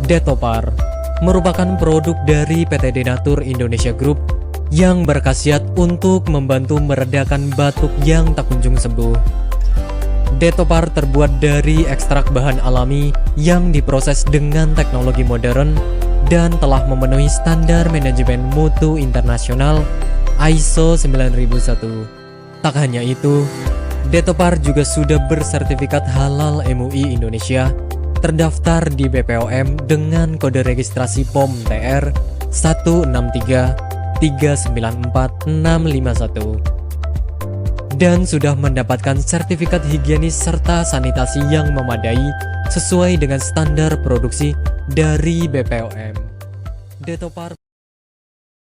Detopar merupakan produk dari PT Denatur Indonesia Group yang berkhasiat untuk membantu meredakan batuk yang tak kunjung sembuh. Detopar terbuat dari ekstrak bahan alami yang diproses dengan teknologi modern dan telah memenuhi standar manajemen mutu internasional ISO 9001. Tak hanya itu, Detopar juga sudah bersertifikat halal MUI Indonesia, terdaftar di BPOM dengan kode registrasi POM TR 1633944651 dan sudah mendapatkan sertifikat higienis serta sanitasi yang memadai sesuai dengan standar produksi dari BPOM. Detopar